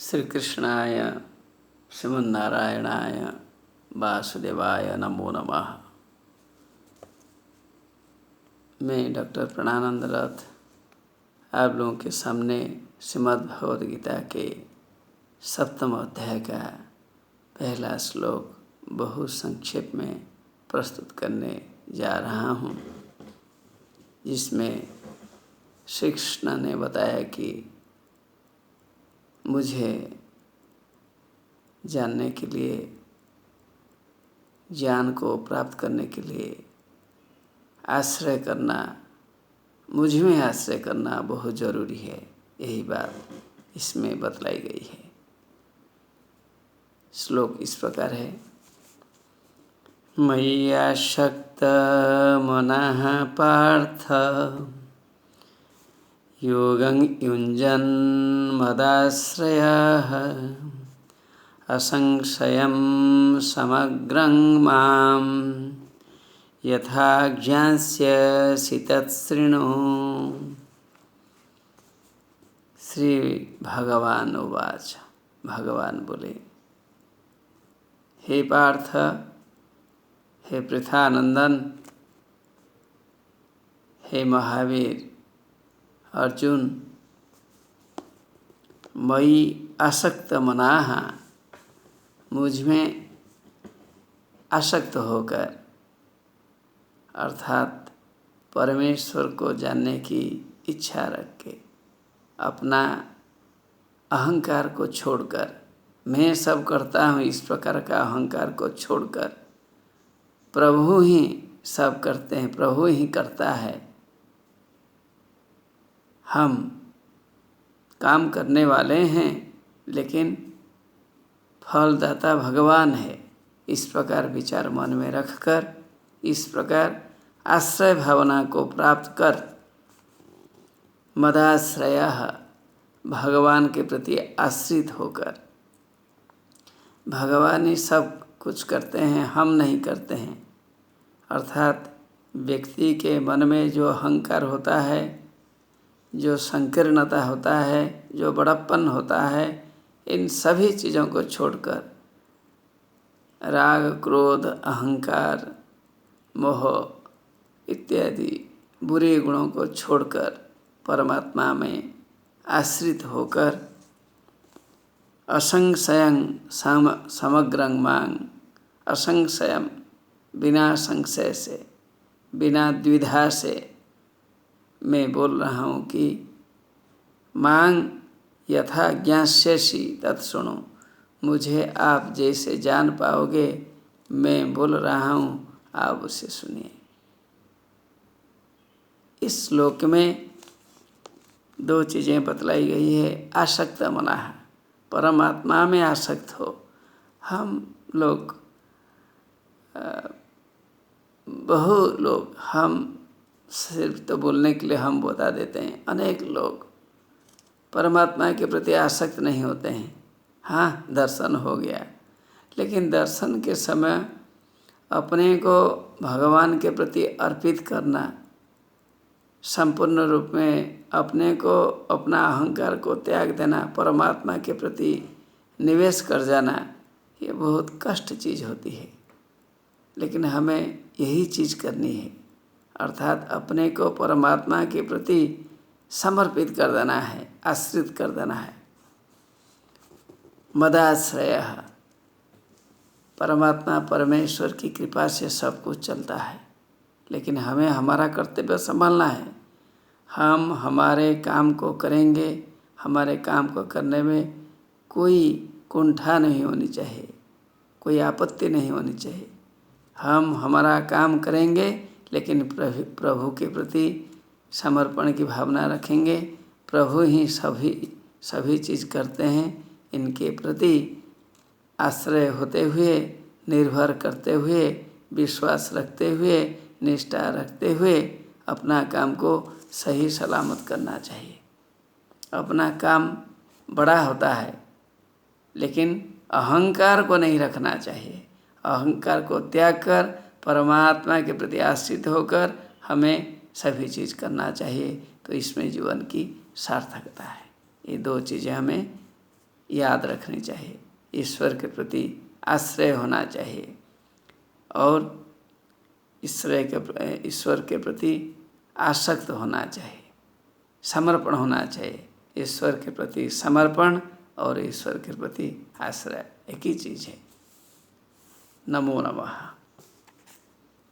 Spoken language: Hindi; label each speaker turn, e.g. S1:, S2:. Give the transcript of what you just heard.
S1: श्री कृष्णाय श्रीमन्नारायणाय वासुदेवाय नमो नमः। मैं डॉक्टर प्रणयानंद रथ आप लोगों के सामने श्रीमद् भगवद गीता के 7वें अध्याय का पहला श्लोक बहुत संक्षेप में प्रस्तुत करने जा रहा हूँ, जिसमें श्री कृष्ण ने बताया कि मुझे जानने के लिए, ज्ञान को प्राप्त करने के लिए आश्रय करना, मुझ में आश्रय करना बहुत ज़रूरी है। यही बात इसमें बतलाई गई है। श्लोक इस प्रकार है। मय्यासक्त मनः पार्थ योगं युञ्जन् मदाश्रयः असंशयं समग्रं मां यथा ज्ञास्यसि तत्शृणु। श्री भगवान उवाच। भगवान बोले, हे पार्थ, हे पृथानंदन, हे महावीर अर्जुन, मयि आसक्त मनाः, मुझ में आसक्त होकर, अर्थात परमेश्वर को जानने की इच्छा रख के, अपना अहंकार को छोड़कर, मैं सब करता हूँ इस प्रकार का अहंकार को छोड़कर, प्रभु ही सब करते हैं, प्रभु ही करता है, हम काम करने वाले हैं लेकिन फलदाता भगवान है, इस प्रकार विचार मन में रखकर, इस प्रकार आश्रय भावना को प्राप्त कर, मदाश्रयः, भगवान के प्रति आश्रित होकर, भगवान ही सब कुछ करते हैं, हम नहीं करते हैं, अर्थात व्यक्ति के मन में जो अहंकार होता है, जो संकीर्णता होता है, जो बड़प्पन होता है, इन सभी चीज़ों को छोड़कर, राग क्रोध अहंकार मोह इत्यादि बुरे गुणों को छोड़कर परमात्मा में आश्रित होकर, असंशयं समग्रं मां, असंशयं बिना संशय से, बिना द्विधा से मैं बोल रहा हूँ कि मां यथा ज्ञास्यसि तत्शृणु, मुझे आप जैसे जान पाओगे, मैं बोल रहा हूँ, आप उसे सुनिए। इस श्लोक में दो चीज़ें बतलाई गई है। आसक्त मनाः, परमात्मा में आसक्त हो। हम लोग बहु लोग, हम सिर्फ तो बोलने के लिए हम बता देते हैं, अनेक लोग परमात्मा के प्रति आसक्त नहीं होते हैं। हाँ, दर्शन हो गया, लेकिन दर्शन के समय अपने को भगवान के प्रति अर्पित करना, संपूर्ण रूप में अपने को, अपना अहंकार को त्याग देना, परमात्मा के प्रति निवेश कर जाना, ये बहुत कष्ट चीज़ होती है। लेकिन हमें यही चीज़ करनी है, अर्थात अपने को परमात्मा के प्रति समर्पित कर देना है, आश्रित कर देना है। मदाश्रयः, परमात्मा परमेश्वर की कृपा से सब कुछ चलता है, लेकिन हमें हमारा कर्तव्य संभालना है। हम हमारे काम को करेंगे, हमारे काम को करने में कोई कुंठा नहीं होनी चाहिए, कोई आपत्ति नहीं होनी चाहिए। हम हमारा काम करेंगे, लेकिन प्रभु के प्रति समर्पण की भावना रखेंगे। प्रभु ही सभी चीज़ करते हैं, इनके प्रति आश्रय होते हुए, निर्भर करते हुए, विश्वास रखते हुए, निष्ठा रखते हुए अपना काम को सही सलामत करना चाहिए। अपना काम बड़ा होता है, लेकिन अहंकार को नहीं रखना चाहिए। अहंकार को त्याग कर परमात्मा के प्रति आश्रित होकर हमें सभी चीज़ करना चाहिए, तो इसमें जीवन की सार्थकता है। ये दो चीज़ें हमें याद रखनी चाहिए, ईश्वर के प्रति आश्रय होना चाहिए और ईश्वर के प्रति आसक्त होना चाहिए, समर्पण होना चाहिए। ईश्वर के प्रति समर्पण और ईश्वर के प्रति आश्रय एक ही चीज़ है। नमो नमः।